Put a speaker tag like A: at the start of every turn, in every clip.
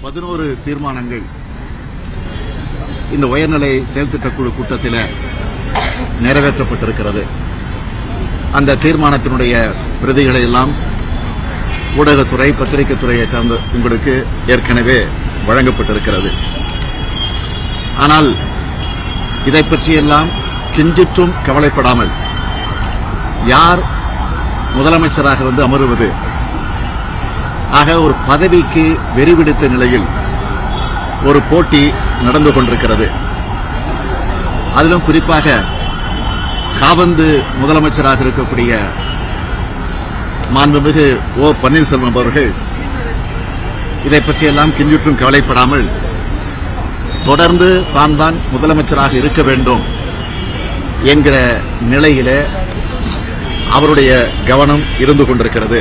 A: 11 தீர்மானங்கள் இந்த உயர்நிலை செயல்திட்டக்குழு கூட்டத்தில் நிறைவேற்றப்பட்டிருக்கிறது. அந்த தீர்மானத்தினுடைய பிரதிகளை எல்லாம் ஊடகத்துறை, பத்திரிகை துறையை சார்ந்த உங்களுக்கு ஏற்கனவே வழங்கப்பட்டிருக்கிறது. ஆனால் இதை பற்றியெல்லாம் கிஞ்சிற்றும் கவலைப்படாமல் யார் முதலமைச்சராக அமருவது, ஆக ஒரு பதவிக்கு வெறிபிடித்த நிலையில் ஒரு போட்டி நடந்து கொண்டிருக்கிறது. அதிலும் குறிப்பாக காபந்து முதலமைச்சராக இருக்கக்கூடிய மாண்புமிகு ஓ பன்னீர்செல்வம் அவர்கள் இதை பற்றியெல்லாம் கிஞ்சிற்றும் கவலைப்படாமல் தொடர்ந்து தான் முதலமைச்சராக இருக்க வேண்டும் என்கிற நிலையிலே அவருடைய கவனம் இருந்து கொண்டிருக்கிறது.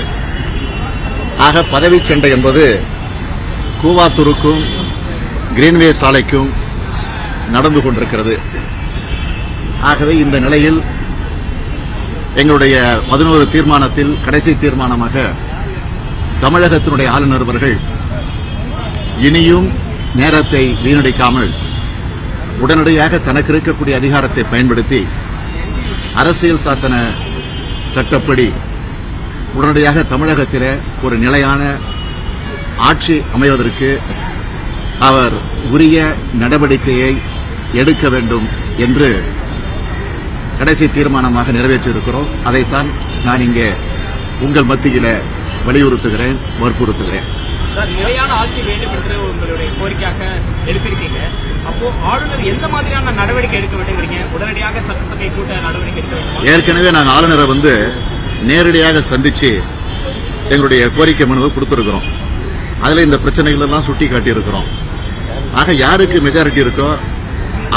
A: ஆக பதவி சண்டை என்பது கூவாத்தூருக்கும் கிரீன்வே சாலைக்கும் நடந்து கொண்டிருக்கிறது. ஆகவே இந்த நிலையில் எங்களுடைய 11 தீர்மானத்தில் கடைசி தீர்மானமாக தமிழகத்தினுடைய ஆளுநர் அவர்கள் இனியும் நேரத்தை வீணடிக்காமல் உடனடியாக தனக்கு இருக்கக்கூடிய அதிகாரத்தை பயன்படுத்தி அரசியல் சாசன சட்டப்படி உடனடியாக தமிழகத்திலே ஒரு நிலையான ஆட்சி அமைவதற்கு அவர் உரிய நடவடிக்கையை எடுக்க வேண்டும் என்று கடைசி தீர்மானமாக நிறைவேற்றியிருக்கிறோம். அதைத்தான் நான் இங்கே உங்கள் மத்தியில வலியுறுத்துகிறேன், வற்புறுத்துகிறேன்.
B: நிலையான ஆட்சி வேண்டும் என்று உங்களுடைய கோரிக்கையாக எழுப்பியிருக்கீங்க. அப்போ ஆளுநர் எந்த மாதிரியான நடவடிக்கை எடுக்க வேண்டுங்கிறீங்க? உடனடியாக சட்டசபை கூட்ட நடவடிக்கை எடுக்க வேண்டும்.
A: ஏற்கனவே நாங்கள் ஆளுநரை நேரடியாக சந்திச்சு எங்களுடைய கோரிக்கை மனுவை கொடுத்திருக்கிறோம். அதுல இந்த பிரச்சனைகள் எல்லாம் சுட்டி காட்டியிருக்கிறோம். ஆக யாருக்கு மெஜாரிட்டி இருக்கோ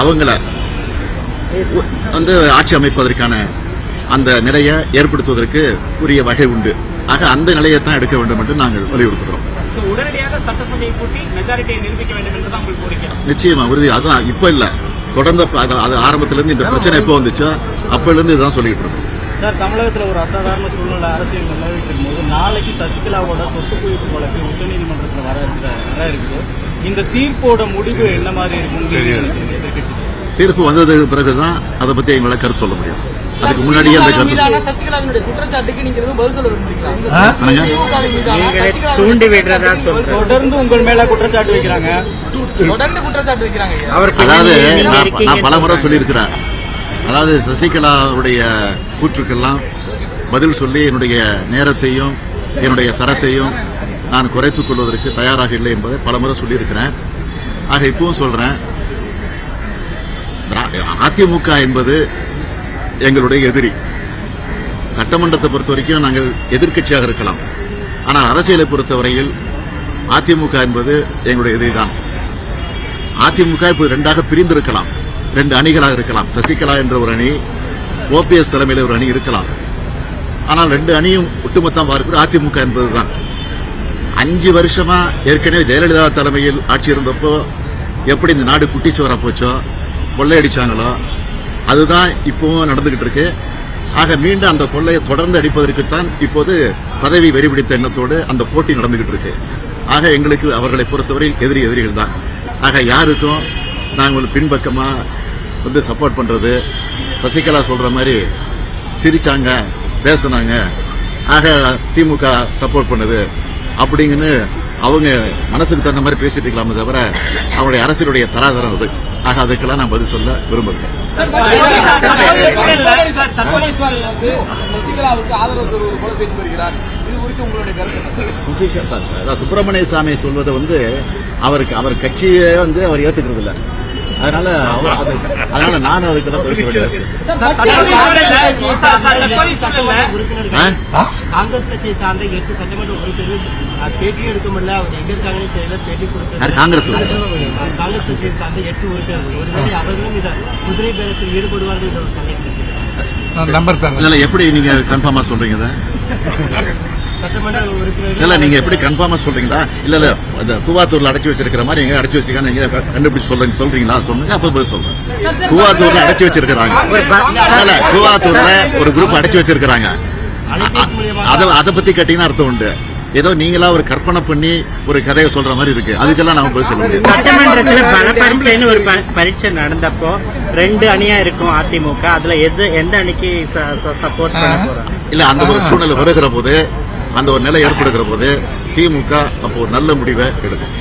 A: அவங்கள ஆட்சி அமைப்பதற்கான அந்த நிலையை ஏற்படுத்துவதற்கு உரிய வகை உண்டு. ஆக அந்த நிலையை தான் எடுக்க வேண்டும் என்று நாங்கள் வலியுறுத்துகிறோம்.
B: உடனடியாக சட்டசபையை கூட்டி மெஜாரிட்டியை நிரூபிக்க வேண்டும் என்று தான் உங்களுக்கு கோரிக்கை.
A: நிச்சயமா உறுதி. அதான் இப்ப இல்ல, தொடர்ந்து அது ஆரம்பத்திலிருந்து இந்த பிரச்சனை எப்போ வந்துச்சோ அப்பல இருந்து இதுதான் சொல்லிட்டு இருக்கோம்.
C: சார், தமிழகத்தில் ஒரு அசாதாரண சூழ்நிலை அரசியல் நிலவிட்டு போது நாளைக்கு சசிகலாவோட சொத்து குவிப்பு வழக்கு உச்சநீதிமன்றத்தில் வர இருக்குது. இந்த தீர்ப்போட முடிவு என்ன மாதிரி இருக்கும்?
A: தீர்ப்பு வந்ததுக்கு பிறகுதான் அதை பத்தி எங்களால கருத்து சொல்ல முடியும். அதுக்கு முன்னாடியே அந்த கருத்து
C: சசிகலாவினுடைய குற்றச்சாட்டுக்கு நீங்க பதில் சொல்ல விரும்புறீங்களா? தொடர்ந்து உங்கள் மேல குற்றச்சாட்டு வைக்கிறாங்க.
A: அதாவது நான் பல முறை சொல்லியிருக்கிறேன். அதாவது சசிகலாவுடைய கூற்றுக்கெல்லாம் பதில் சொல்லி என்னுடைய நேரத்தையும் என்னுடைய தரத்தையும் நான் குறைத்துக் கொள்வதற்கு தயாராக இல்லை என்பதை பல முறை சொல்லியிருக்கிறேன். ஆக இப்பவும் சொல்றேன், அதிமுக என்பது எங்களுடைய எதிரி. சட்டமன்றத்தை பொறுத்த வரைக்கும் நாங்கள் எதிர்க்கட்சியாக இருக்கலாம். ஆனால் அரசியலை பொறுத்தவரையில் அதிமுக என்பது எங்களுடைய எதிரிதான். அதிமுக இப்போது 2ஆக பிரிந்திருக்கலாம், 2 அணிகளாக இருக்கலாம். சசிகலா என்ற ஒரு அணி, ஓபிஎஸ் தலைமையில் ஒரு அணி இருக்கலாம். ஆனால் 2 அணியும் ஒட்டுமொத்தம் பார்க்கிற அதிமுக என்பதுதான். 5 வருஷமா ஏற்கனவே ஜெயலலிதா தலைமையில் ஆட்சி இருந்தப்போ எப்படி இந்த நாடு குட்டிச்சோரா போச்சோ, கொள்ளையடிச்சாங்களோ, அதுதான் இப்பவும் நடந்துகிட்டு இருக்கு. ஆக மீண்டும் அந்த கொள்ளையை தொடர்ந்து அடிப்பதற்குத்தான் இப்போது பதவி வெறிபிடித்த எண்ணத்தோடு அந்த போட்டி நடந்துகிட்டு இருக்கு. ஆக எங்களுக்கு அவர்களை பொறுத்தவரை எதிரிகள் தான். ஆக யாருக்கும் நாங்கள் பின்பக்கமா சப்போர்ட் பண்றது, சசிகலா சொல்ற மாதிரி சிரிச்சாங்க, பேசினாங்க, ஆக திமுக சப்போர்ட் பண்ணுது அப்படிங்கன்னு அவங்க மனசுக்கு தகுந்த மாதிரி பேசிட்டு இருக்கலாமே தவிர அவருடைய அரசியலுடைய தராதரம் அது. ஆக அதுக்கெல்லாம் நான் பதில் சொல்ல விரும்புகிறேன். சுப்பிரமணிய சாமி சொல்வதை அவர் கட்சியே அவர் ஏத்துக்கிறது இல்லை. அதனால நானும் அதுக்கெல்லாம்
C: காங்கிரஸ் கட்சியை சார்ந்த 8 சட்டமன்ற உறுப்பினர்கள் பேட்டி எடுக்க முடியல. அவர் எங்க இருக்காங்கன்னு தெரியல. பேட்டி கொடுத்த காங்கிரஸ் கட்சியை சார்ந்த 8 உறுப்பினர்கள் ஒருவேளை அவர்களும் இதை குதிரை பேரத்தில் ஈடுபடுவார்கள் என்ற ஒரு சந்தேகம்.
A: எப்படி நீங்க கன்ஃபார்மா சொல்றீங்க? இல்ல நீங்க எப்படி கன்ஃபார்மா சொல்றீங்களா? இல்ல அந்த கூவாத்தூர்ல அடைச்சு வச்சிருக்கிற மாதிரி எங்க அடைச்சு வச்சிருக்காங்க, நீங்க கண்டுபிடிச்சு சொல்றீங்களா? சொல்லுங்க, அப்ப போய் சொல்றேன். கூவாத்தூர்ல அடைச்சு வச்சிருக்காங்க. கூவாத்தூர்ல ஒரு குரூப் அடைச்சு வச்சிருக்காங்க. அதை பத்தி கேட்டீங்கன்னா அர்த்தம் உண்டு. ஏதோ நீங்களா ஒரு கற்பனை பண்ணி ஒரு கதையை சொல்ற மாதிரி இருக்கு. அதுக்கெல்லாம் நாம பதில் சொல்ல முடியாது.
D: சட்டமன்றத்துல பல பரீட்சைன்னு ஒரு பரீட்சை நடந்தப்போ 2 அணியா இருக்கும் அதிமுக. அதுல எந்த அணிக்கு சப்போர்ட் பண்ண போறாங்க? இல்ல, அந்த ஒரு சூழ்நிலை வருகிற போது, அந்த ஒரு நிலை ஏற்படுகிற போது திமுக அப்போ ஒரு நல்ல முடிவை எடுக்கும்.